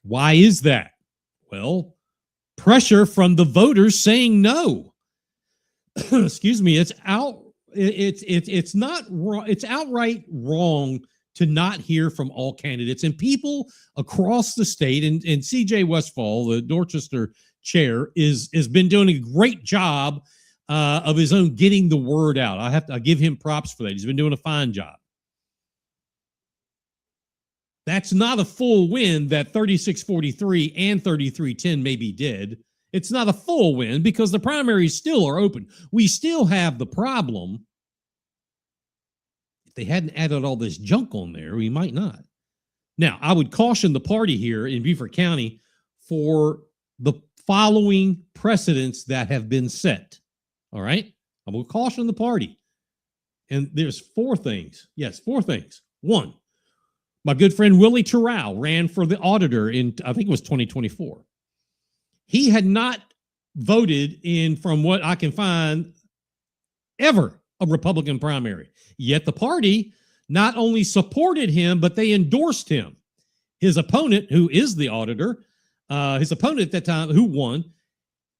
Why is that? Well, pressure from the voters saying no. Excuse me. It's not wrong. It's outright wrong to not hear from all candidates, and people across the state. And CJ Westfall, the Dorchester chair, has been doing a great job of his own getting the word out. I give him props for that. He's been doing a fine job. That's not a full win that 3643 and 3310 may be dead. It's not a full win because the primaries still are open. We still have the problem. If they hadn't added all this junk on there, we might not. Now, I would caution the party here in Beaufort County for the following precedents that have been set. All right? I will caution the party. And there's four things. Yes, four things. One, my good friend Willie Terrell ran for the auditor in, I think it was 2024. He had not voted in, from what I can find, ever a Republican primary. Yet the party not only supported him, but they endorsed him. His opponent, who is the auditor, his opponent at that time, who won,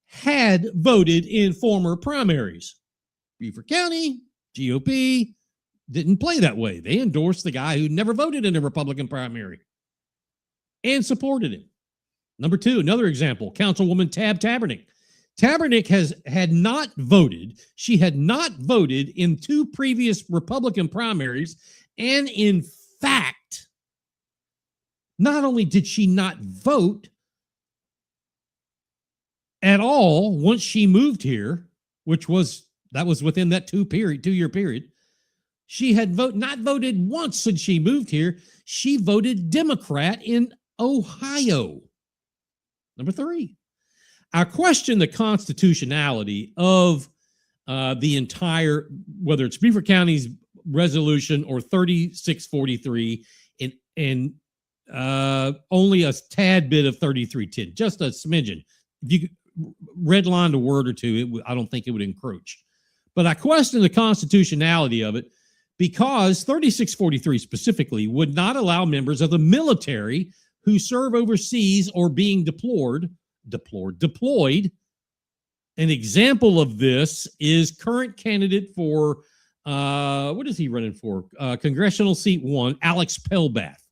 had voted in former primaries. Beaufort County, GOP, didn't play that way. They endorsed the guy who never voted in a Republican primary and supported him. Number two, another example, Councilwoman Tab Tabernick. Tabernick had not voted. She had not voted in two previous Republican primaries. And in fact, not only did she not vote at all once she moved here, that was within that 2-year period, she had not voted once since she moved here. She voted Democrat in Ohio. Number three, I question the constitutionality of the entire, whether it's Beaufort County's resolution or 3643, and only a tad bit of 3310, just a smidgen. If you redlined a word or two, I don't think it would encroach. But I question the constitutionality of it because 3643 specifically would not allow members of the military who serve overseas or being deployed. An example of this is current candidate for, what is he running for? Congressional seat 1, Alex Pelbath.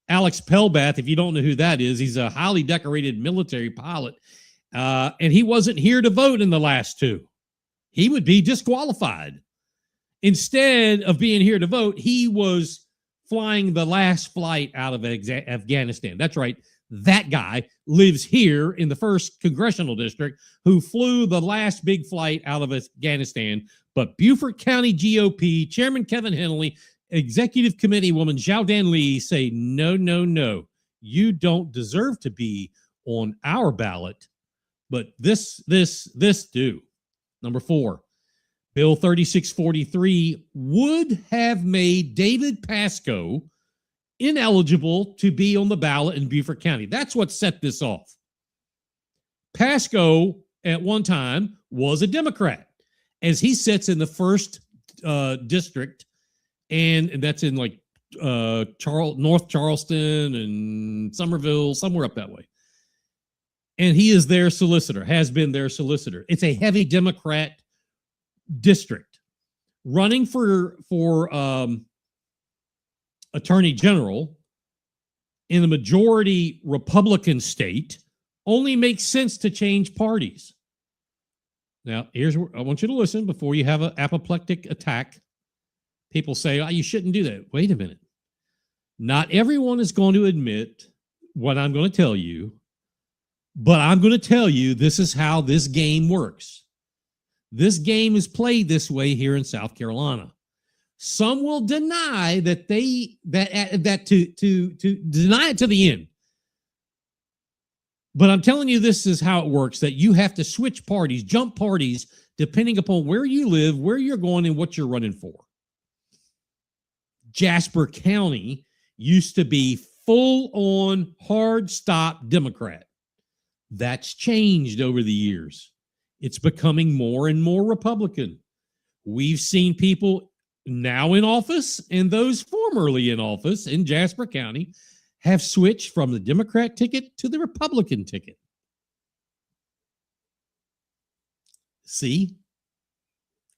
Alex Pelbath, if you don't know who that is, he's a highly decorated military pilot, and he wasn't here to vote in the last two. He would be disqualified. Instead of being here to vote, he was flying the last flight out of Afghanistan. That's right. That guy lives here in the 1st Congressional District who flew the last big flight out of Afghanistan. But Beaufort County GOP Chairman Kevin Henley, Executive Committee woman Xiaodan Li say, no, no, no. You don't deserve to be on our ballot, but this do. Number 4, Bill 3643 would have made David Pasco ineligible to be on the ballot in Beaufort County. That's what set this off. Pasco, at one time, was a Democrat, as he sits in the 1st district, and that's in like North Charleston and Somerville, somewhere up that way. And he is their solicitor, has been their solicitor. It's a heavy Democrat district. Running for Attorney General in a majority Republican state only makes sense to change parties. Now, here's where I want you to listen before you have an apoplectic attack. People say, oh, you shouldn't do that. Wait a minute. Not everyone is going to admit what I'm going to tell you, but I'm going to tell you this is how this game works. This game is played this way here in South Carolina. Some will deny that to deny it to the end. But I'm telling you, this is how it works, that you have to switch parties, jump parties, depending upon where you live, where you're going, and what you're running for. Jasper County used to be full-on, hard-stop Democrat. That's changed over the years. It's becoming more and more Republican. We've seen people now in office and those formerly in office in Jasper County have switched from the Democrat ticket to the Republican ticket. See,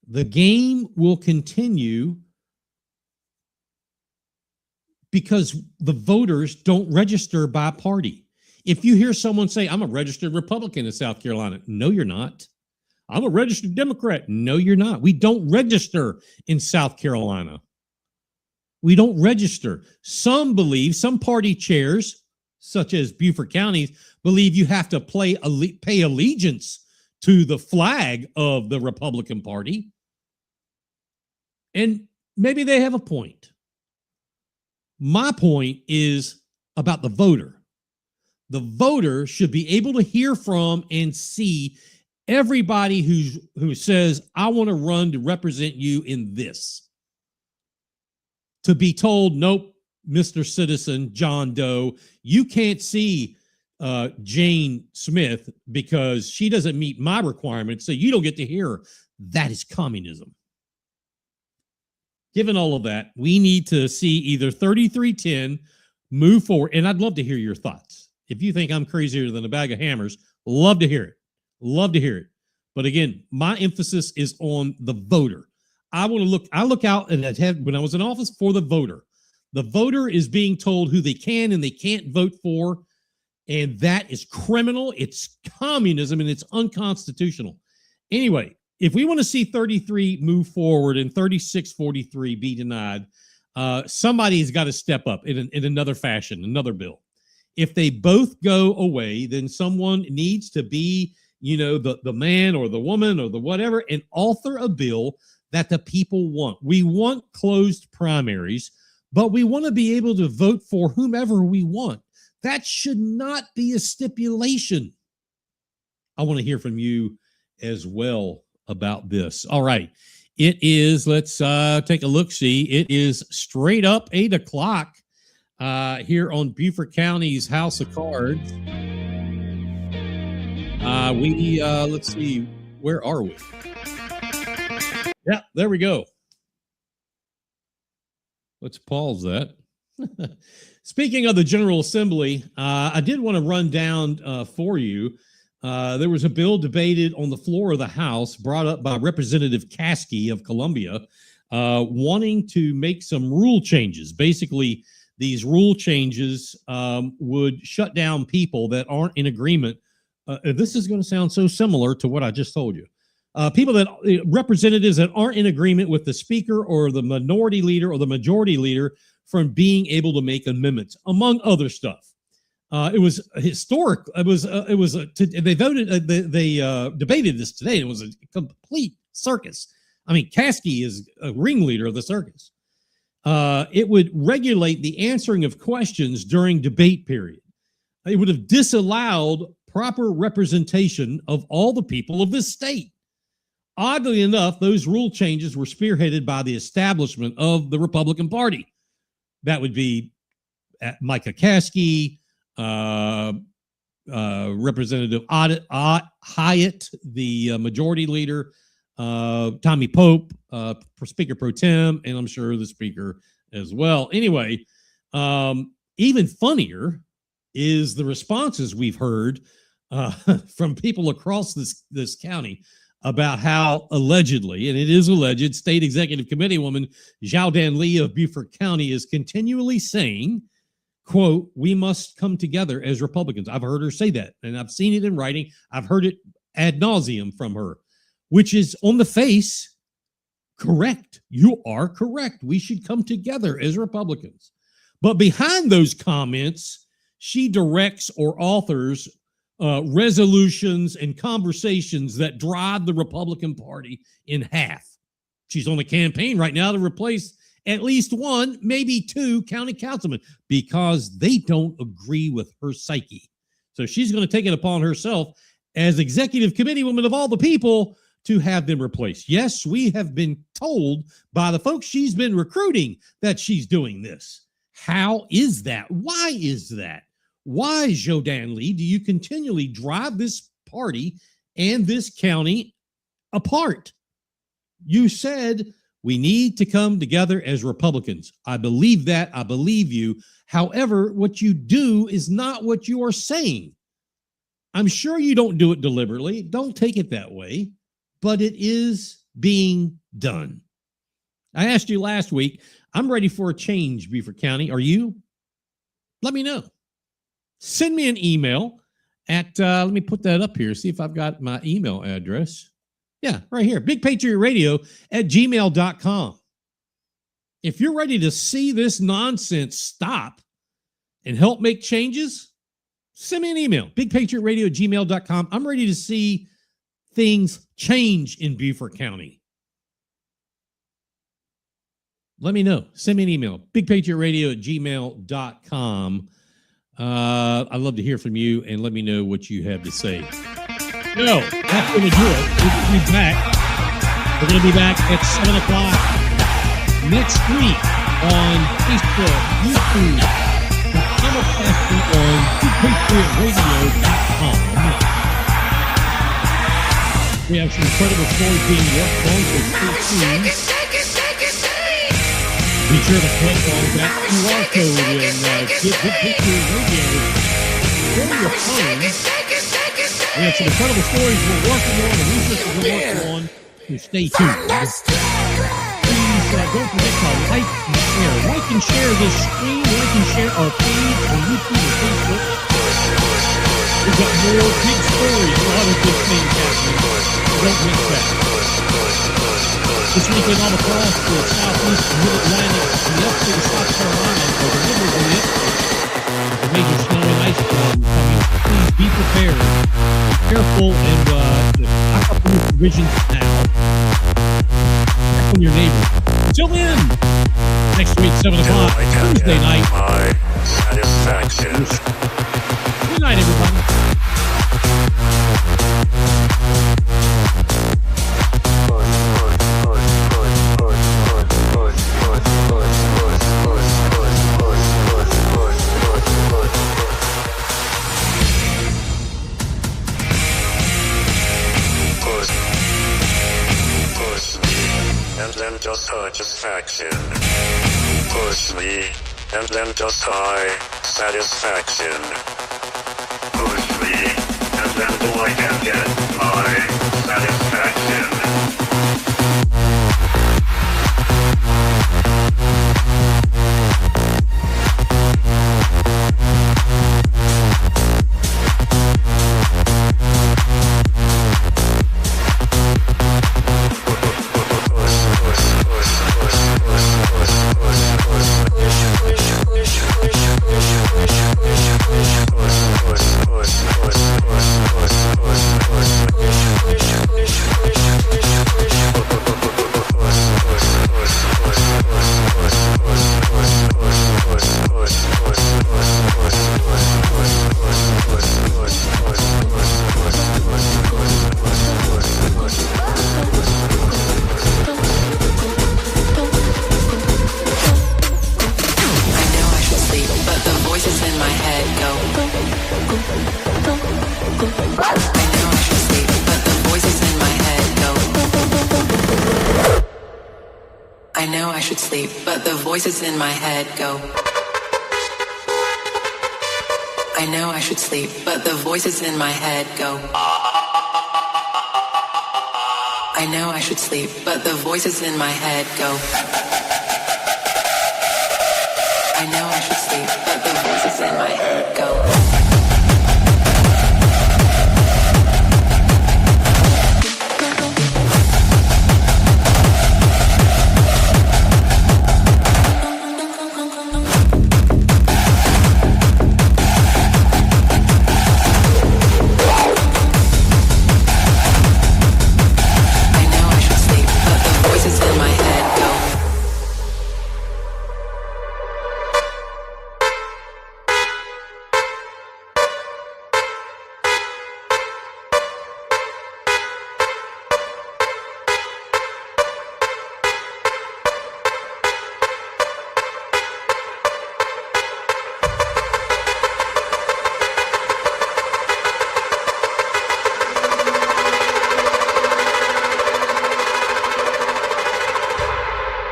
the game will continue because the voters don't register by party. If you hear someone say, I'm a registered Republican in South Carolina, no, you're not. I'm a registered Democrat. No, you're not. We don't register in South Carolina. We don't register. Some party chairs, such as Beaufort County, believe you have to pay allegiance to the flag of the Republican Party. And maybe they have a point. My point is about the voter. The voter should be able to hear from and see everybody who says, I want to run to represent you in this. To be told, nope, Mr. Citizen, John Doe, you can't see Jane Smith because she doesn't meet my requirements, so you don't get to hear her. That is communism. Given all of that, we need to see either 3310 move forward, and I'd love to hear your thoughts. If you think I'm crazier than a bag of hammers, love to hear it. Love to hear it. But again, my emphasis is on the voter. I look out and when I was in office for the voter. The voter is being told who they can and they can't vote for, and that is criminal. It's communism and it's unconstitutional. Anyway, if we want to see 33 move forward and 3643 be denied, somebody's got to step up in another fashion, another bill. If they both go away, then someone needs to be, the man or the woman or the whatever, and author a bill that the people want. We want closed primaries, but we want to be able to vote for whomever we want. That should not be a stipulation. I want to hear from you as well about this. All right. It is, let's take a look-see. It is straight up 8 o'clock here on Beaufort County's House of Cards. Let's see, where are we? Yeah, there we go. Let's pause that. Speaking of the General Assembly, I did want to run down for you. There was a bill debated on the floor of the House brought up by Representative Caskey of Columbia, wanting to make some rule changes. Basically, these rule changes would shut down people that aren't in agreement. This is going to sound so similar to what I just told you. People that representatives that aren't in agreement with the speaker or the minority leader or the majority leader from being able to make amendments, among other stuff. It was historic. They voted. They debated this today. It was a complete circus. I mean, Caskey is a ringleader of the circus. It would regulate the answering of questions during debate period. It would have disallowed proper representation of all the people of this state. Oddly enough, those rule changes were spearheaded by the establishment of the Republican Party. That would be Micah Caskey, Representative Hyatt, the majority leader, Tommy Pope, Speaker Pro Tem, and I'm sure the Speaker as well. Anyway, even funnier is the responses we've heard from people across this county about how allegedly, and it is alleged, State Executive Committee woman Zhao Dan Lee of Beaufort County is continually saying, quote, "We must come together as Republicans." I've heard her say that, and I've seen it in writing. I've heard it ad nauseum from her, which is on the face correct. You are correct. We should come together as Republicans. But behind those comments, she directs or authors resolutions and conversations that drive the Republican Party in half. She's on the campaign right now to replace at least one, maybe two county councilmen because they don't agree with her psyche. So she's going to take it upon herself as executive committee woman of all the people to have them replaced. Yes, we have been told by the folks she's been recruiting that she's doing this. How is that? Why is that? Why, Zhao Dan Lee, do you continually drive this party and this county apart? You said we need to come together as Republicans. I believe that. I believe you. However, what you do is not what you are saying. I'm sure you don't do it deliberately. Don't take it that way, but it is being done. I asked you last week, I'm ready for a change, Beaufort County. Are you? Let me know. Send me an email at, let me put that up here, see if I've got my email address. Yeah, right here, bigpatriotradio@gmail.com. If you're ready to see this nonsense stop and help make changes, send me an email, bigpatriotradio@gmail.com. I'm ready to see things change in Beaufort County. Let me know. Send me an email, bigpatriotradio@gmail.com. I'd love to hear from you and let me know what you have to say. No, that's going to do it. We'll be back. We're going to be back at 7 o'clock next week on Facebook, YouTube, and simulcasting on BigPatriotRadio.com. We have some incredible stories being worked on, so stay tuned. Be sure to click on that QR code and get Big Picture Radio on your phone. We have some incredible stories we're working on and research we're working on, so stay tuned. Please don't forget to like and share. Like and share this stream. Like and share our page on YouTube and Facebook. We've got more big stories, a lot of good things happening. Don't miss that. This weekend all across the southeast mid-Atlantic and the upstate of South Carolina are the rivers and the upstate. The major snow and ice storm coming. Please be prepared. Be careful and pack up your provisions now. Check on your neighbor. Until then, next week, 7 o'clock, Thursday night. Satisfaction. Good night, everybody. Just satisfaction. Push me, and then just high satisfaction. Push me, and then I can get high satisfaction. I know I should sleep, but the voices in my head go. I know I should sleep, but the voices in my head go. I know I should sleep, but the voices in my head go. I know I should sleep, but the voices in my head go.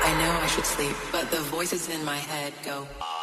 I know I should sleep, but the voices in my head go.